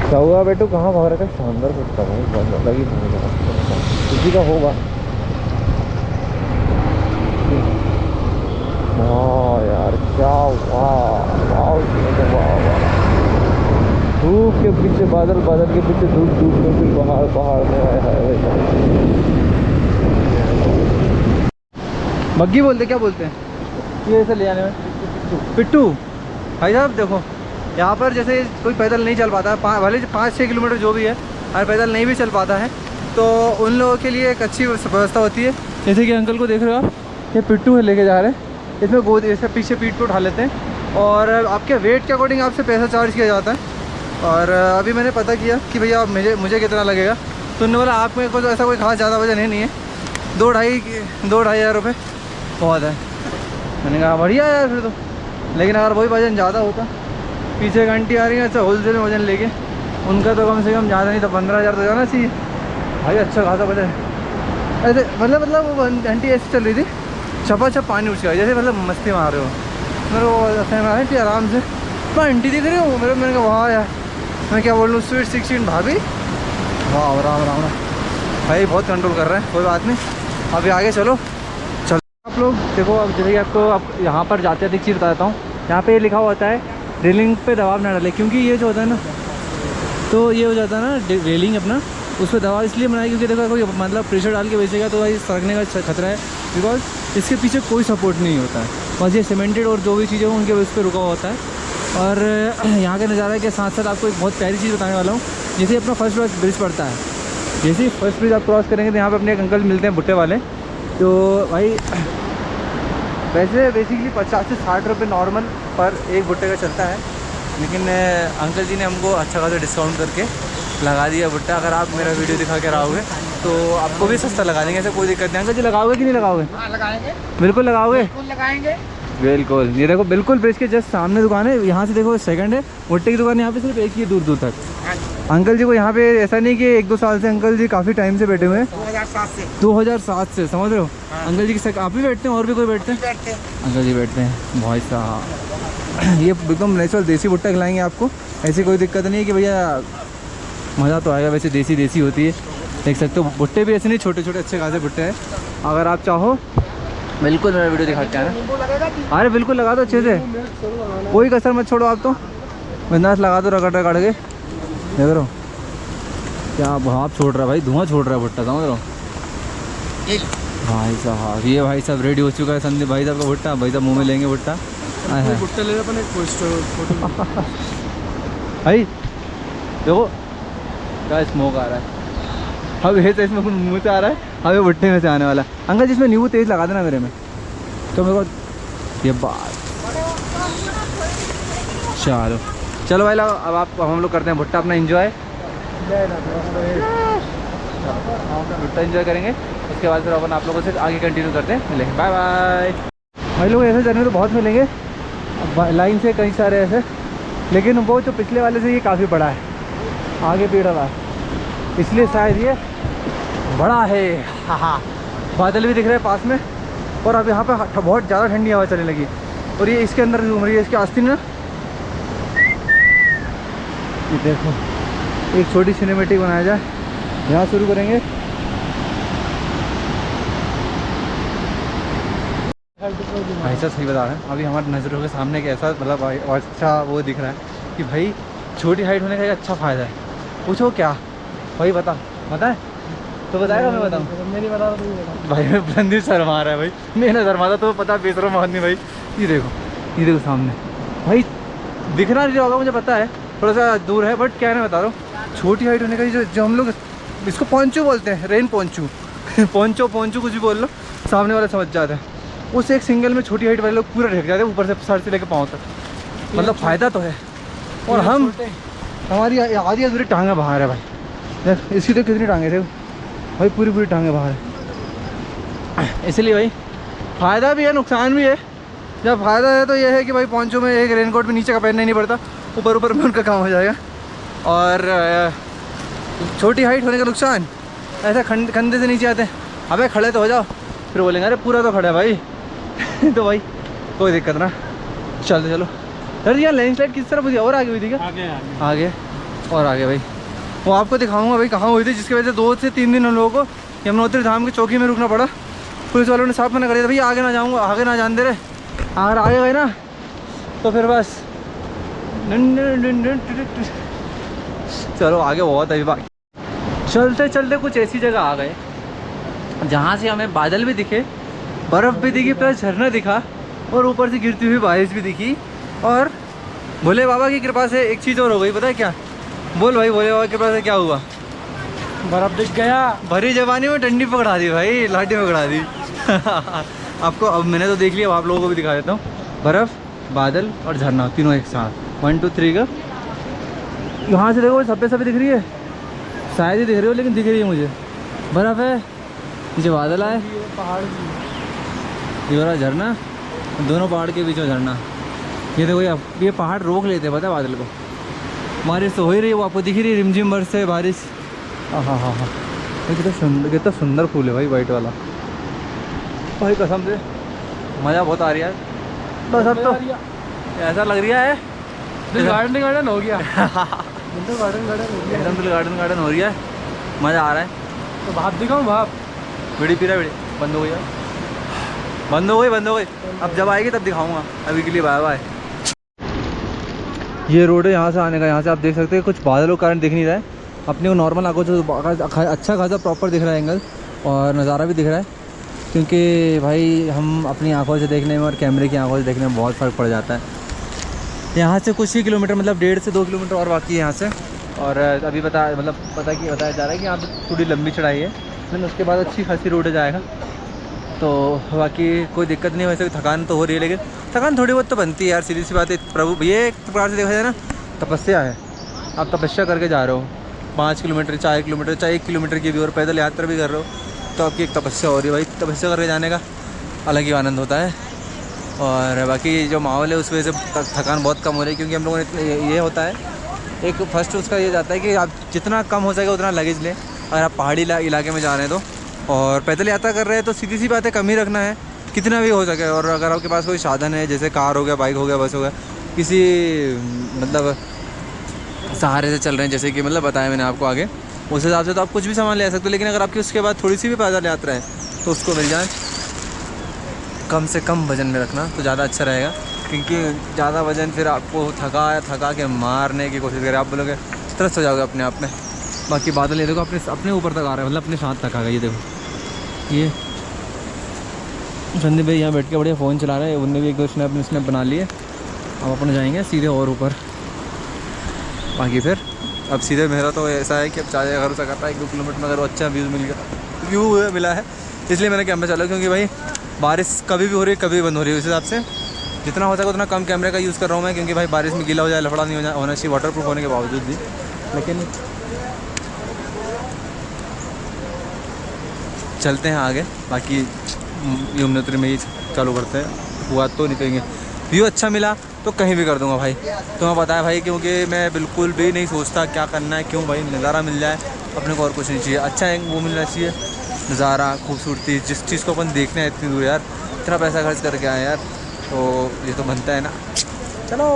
क्या हुआ बेटू, कहाँ भाग रहा था? शानदार कुत्ता भाई, बहुत अलग ही भाग रहा किसी का होगा। वाह यार क्या, वाह वाह वाह वाह। धूप के पीछे बादल, बादल के पीछे धूप, धूप के पीछे पहाड़, पहाड़ में आया है। मग्गी बोलते, क्या बोलते हैं ये ऐसे ले आने में? पिट्टू। भाई साहब देखो, यहाँ पर जैसे कोई पैदल नहीं चल पाता है, भले 5-6 किलोमीटर जो भी है, अगर पैदल नहीं भी चल पाता है तो उन लोगों के लिए एक अच्छी व्यवस्था होती है। जैसे कि अंकल को देख रहे हो आप, ये पिट्टू है लेके जा रहे हैं, इसमें गोद ऐसे पीछे पीठ को उठा लेते हैं और आपके वेट के अकॉर्डिंग आपसे पैसा चार्ज किया जाता है। और अभी मैंने पता किया कि भैया मुझे कितना लगेगा, तो उन्होंने बोला आप में को तो ऐसा कोई खास ज़्यादा वजन है नहीं है, 2-2.5 हज़ार रुपये बहुत है। मैंने कहा बढ़िया है यार फिर तो। लेकिन अगर वही वजन ज़्यादा होता, पीछे एक आंटी आ रही है अच्छा होलसेल में वजन लेके, उनका तो कम से कम ज़्यादा नहीं तो 15 हज़ार तो जाना चाहिए भाई, अच्छा खासा वजन है। ऐसे मतलब वो आंटी ऐसे चल रही थी, छपा छप पानी उछका जैसे, मतलब मस्ती मार रहे हो। मेरे वो आंटी आराम से, मैं आंटी दिख रही हूँ मैंने कहा वाह यार, मैं क्या बोल लूँ, स्वीट 16 भाभी, वाह राम राम राम भाई, बहुत कंट्रोल कर रहे हैं। कोई बात नहीं, अभी आगे चलो आप लोग देखो। अब जैसे कि आपको अब यहाँ पर जाते हैं एक चीज़ बता देता हूँ, यहाँ पे लिखा हुआ होता है रेलिंग पे दबाव ना डाले, क्योंकि ये जो होता है ना, तो ये हो जाता है ना रेलिंग अपना, उस पर दबाव इसलिए बनाया क्योंकि देखो कोई मतलब प्रेशर डाल के बेचेगा तो भाई सरकने का खतरा है, बिकॉज इसके पीछे कोई सपोर्ट नहीं होता है, बस ये सीमेंटेड और जो भी चीज़ें हैं उनके उस पर रुका हुआ होता है। और यहाँ के नज़ारे के साथ साथ आपको एक बहुत प्यारी चीज़ बताने वाला हूँ। जैसे अपना फर्स्ट ब्रिज पड़ता है, जैसे ही फर्स्ट ब्रिज आप क्रॉस करेंगे तो यहाँ पे अपने एक अंकल मिलते हैं भुट्टे वाले, तो भाई वैसे बेसिकली 50 से 60 रुपये नॉर्मल पर एक भुट्टे का चलता है, लेकिन अंकल जी ने हमको अच्छा खासा डिस्काउंट करके लगा दिया भुट्टा। अगर आप मेरा वीडियो दिखा के रहोगे तो आपको भी सस्ता लगा देंगे, ऐसे कोई दिक्कत नहीं। अंकल जी लगाओगे कि नहीं लगाओगे? हाँ लगाएंगे, बिल्कुल लगाओगे? बिल्कुल लगाएंगे, बिल्कुल। ये देखो बिल्कुल ब्रिज के जस्ट सामने दुकान है, यहाँ से देखो सेकंड है, भुट्टे की दुकान यहाँ पे सिर्फ एक ही है दूर दूर तक। अंकल जी को यहाँ पे ऐसा नहीं कि 1-2 साल से, अंकल जी काफ़ी टाइम से बैठे हुए हैं, 2007 से, समझ रहे हो? अंकल जी के आप ही बैठते हैं और भी कोई बैठते हैं? अंकल जी बैठते हैं भाई साहब। ये एकदम नेचुरल देसी भुट्टा खिलाएंगे आपको, ऐसी कोई दिक्कत नहीं है कि भैया मज़ा तो आएगा, वैसे देसी होती है, देख सकते हो। भुट्टे भी ऐसे नहीं, छोटे छोटे अच्छे खासे भुट्टे हैं। अगर आप चाहो बिल्कुल मेरा वीडियो दिखाते हैं ना, अरे बिल्कुल लगा दो अच्छे से, कोई कसर मत छोड़ो आप तो, बिंदास लगा दो रगड़ रगड़ के। देख रहे हो क्या भाप छोड़ रहा है भाई, धुआं छोड़ रहा है भुट्टा, समझ रहे हो भाई साहब। ये भाई साहब रेडी हो चुका है संदीप भाई साहब का भुट्टा, भाई साहब मुँह में लेंगे भुट्टा। भुट्टा ले अपन भाई देखो क्या स्मोक आ रहा है, अब ये तो इसमें मुँह से आ रहा है, अब ये भुट्टे में से आने वाला है। अंकल जिसमें नींबू तेज़ लगा देना मेरे में, तो मेरे को ये बात। चलो भाई अब आप हम लोग करते हैं भुट्टा अपना एंजॉय, भुट्टा एंजॉय करेंगे, उसके बाद फिर अपन आप लोगों से आगे कंटिन्यू करते हैं, मिलेंगे, बाय बाय। भाई लोग ऐसे जर्नी तो बहुत मिलेंगे लाइन से, कई सारे ऐसे, लेकिन वो जो पिछले वाले से ये काफ़ी बड़ा है, आगे पेड़ रहा है, इसलिए शायद ये बड़ा है। हाँ, बादल भी दिख रहे हैं पास में, और अब यहाँ पे बहुत ज़्यादा ठंडी हवा चलने लगी, और ये इसके अंदर घूम रही है, इसके आस्तीन ना। ये देखो एक छोटी सिनेमेटिक बनाया जाए, यहाँ शुरू करेंगे। भाई साहब सही बता रहे हैं, अभी हमारे नज़रों के सामने एक ऐसा मतलब अच्छा वो दिख रहा है कि भाई छोटी हाइट होने का एक अच्छा फ़ायदा है। पूछो क्या भाई, बता है तो बताएगा, मैं बताऊँ? मेरी बता भाई, संदीप शर्मा रहा है भाई, मैंने शर्मा था तो पता बेसरो मारनी भाई। ये देखो सामने भाई, दिखना नहीं होगा मुझे पता है, थोड़ा सा दूर है, बट क्या है मैं बता रहा हूँ, छोटी हाइट होने का जो हम लोग इसको पोंचू बोलते हैं, रेन पोंचू पोंचो कुछ भी बोल लो, सामने वाला समझ जाता है। उस एक सिंगल में छोटी हाइट वाले लोग पूरा ढक जाते हैं ऊपर से सर से लेकर पाँव तक, मतलब फ़ायदा तो है। और हम हमारी आधी अधूरी टांगें बाहर है भाई, देख इसकी तो कितनी टांगें थे भाई, पूरी टांगें बाहर है। इसलिए भाई फ़ायदा भी है नुकसान भी है। जब फ़ायदा है तो ये है कि भाई पोंचो में एक रेनकोट भी नीचे का पहनना ही नहीं पड़ता, ऊपर में उनका काम हो जाएगा। और छोटी हाइट होने का नुकसान, ऐसा कंधे से नीचे आते हैं, अबे खड़े तो हो जाओ, फिर बोलेंगे अरे पूरा तो खड़ा है भाई तो भाई कोई दिक्कत ना, चलो सर। यार लैंडस्लाइड किस तरफ हुई, और आगे हुई थी क्या? आगे। और आगे भाई वो आपको दिखाऊंगा भाई कहाँ हुई थी, जिसकी वजह से 2 से 3 दिन उन लोगों को यमुनोत्री धाम की चौकी में रुकना पड़ा। पुलिस वालों ने साफ मना कर दिया भैया आगे ना जाऊँगा, आगे ना जान दे रहे, अगर आगे गए ना तो फिर बस चलो आगे बहुत अभी बाकी। चलते चलते कुछ ऐसी जगह आ गए जहाँ से हमें बादल भी दिखे, बर्फ़ भी दिखी, प्लस झरना दिखा और ऊपर से गिरती हुई बारिश भी दिखी। और भोले बाबा की कृपा से एक चीज़ और हो गई, पता है क्या? बोल भाई, भोले बाबा की कृपा से क्या हुआ? बर्फ दिख गया। भरी जवानी में डंडी पकड़ा दी भाई, लाठी पकड़ा दी। आपको अब मैंने तो देख लिया, अब आप लोगों को भी दिखा देता हूँ। बर्फ़, बादल और झरना तीनों एक साथ 1 2 3 का। यहाँ से देखो सफ़ेद सफ़ेद दिख रही है, शायद ही दिख रही हो लेकिन दिख रही है मुझे। बर्फ़ है, नीचे बादल आए, पहाड़ ये वाला झरना, दोनों पहाड़ के बीच में झरना। ये देखो ये पहाड़ रोक लेते हैं, पता है बादल को। बारिश तो हो ही रही है, वो आपको दिख रही है, रिमझिम बरस है बारिश। हाँ हाँ हाँ हाँ, कितना सुंदर फूल है भाई, वाइट वाला भाई, कसम से मज़ा बहुत आ रही है बस। अब तो ऐसा लग रहा है गार्डन गार्डन हो गया। गार्डन गार्डन हो गया, एकदम दिल गार्डन गार्डन हो रही है, मज़ा आ रहा है। तो भाप दिखाऊँ? भाप बीड़ी पी रहा है, बीड़ी बंद हो गई यार, बंद हो गई, बंद हो गई। अब जब आएगी तब दिखाऊंगा, अभी के लिए बाय बाय। ये रोड है यहाँ से आने का, यहाँ से आप देख सकते हैं कुछ बादलों के कारण दिख नहीं रहा है अपने को, नॉर्मल आंखों से अच्छा खासा प्रॉपर दिख रहा है एंगल, और नज़ारा भी दिख रहा है, क्योंकि भाई हम अपनी आंखों से देखने में और कैमरे की आंखों से देखने में बहुत फ़र्क पड़ जाता है। यहाँ से कुछ ही किलोमीटर, मतलब 1.5 से 2 किलोमीटर और बाकी है यहाँ से। और अभी बताया जा रहा है कि यहाँ पर थोड़ी लंबी चढ़ाई है, लेकिन उसके बाद अच्छी खासी रोड जाएगा, तो बाकी कोई दिक्कत नहीं। वैसे थकान तो हो रही है, लेकिन थकान थोड़ी बहुत तो बनती है यार, सीधी सी बात है। प्रभु ये एक प्रकार से देखा जाए ना, तपस्या है। आप तपस्या करके जा रहे हो 5 किलोमीटर, 4 किलोमीटर, चाहे 1 किलोमीटर की भी, और पैदल यात्रा भी कर रहे हो, तो आपकी एक तपस्या हो रही है भाई। तपस्या करके जाने का अलग ही आनंद होता है। और बाकी जो माहौल है उस वजह से थकान बहुत कम हो रही है, क्योंकि हम लोगों ने ये होता है, एक फर्स्ट उसका ये जाता है कि आप जितना कम हो सके उतना लगेज लें, अगर आप पहाड़ी इलाके में जा रहे हैं तो। और पैदल यात्रा कर रहे हैं तो सीधी सी बात है, कम ही रखना है कितना भी हो सके। और अगर आपके पास कोई साधन है, जैसे कार हो गया, बाइक हो गया, बस हो गया, किसी मतलब सहारे से चल रहे हैं, जैसे कि मतलब बताया मैंने आपको आगे, उस हिसाब से तो आप कुछ भी सामान ले सकते हो। लेकिन अगर आपकी उसके बाद थोड़ी सी भी पैदल यात्रा है तो उसको मिल जाए कम से कम वज़न में रखना तो ज़्यादा अच्छा रहेगा, क्योंकि ज़्यादा वज़न फिर आपको थका के मारने की कोशिश करें, आप बोलोगे स्ट्रेस हो जाओगे अपने आप में। बाकी बादल ये देखो अपने ऊपर तक आ रहा है, मतलब अपने साथ तक आ गया। ये देखो, ये संदीप भाई यहाँ बैठ के बढ़िया फ़ोन चला रहे हैं, उनने भी एक दो स्नैप बना लिए। अब अपन जाएंगे सीधे और ऊपर। बाकी फिर अब सीधे मेरा तो ऐसा है कि अब चाहे अगर से करता है 1 2 किलोमीटर में, अगर अच्छा व्यू मिला है, इसलिए मैंने कैमरा चला, क्योंकि भाई बारिश कभी भी हो रही है, कभी बंद हो रही है। उस हिसाब से जितना हो सके उतना कम कैमरे का यूज़ कर रहा हूँ मैं, क्योंकि भाई बारिश में गीला हो जाए, लफड़ा नहीं होना चाहिए, वाटरप्रूफ होने के बावजूद भी। लेकिन चलते हैं आगे, बाकी यमुनोत्री में ही चालू करते हैं। हुआ तो निकलेंगे, व्यू अच्छा मिला तो कहीं भी कर दूंगा भाई, तुम्हें पता है भाई, क्योंकि मैं बिल्कुल भी नहीं सोचता क्या करना है, क्यों भाई, नज़ारा मिल जाए अपने को और कुछ नहीं चाहिए। अच्छा है वो मिलना चाहिए, नज़ारा, खूबसूरती, जिस चीज़ को अपन देखना है इतनी दूर यार, इतना पैसा खर्च करके आए यार, तो ये तो बनता है ना। चलो।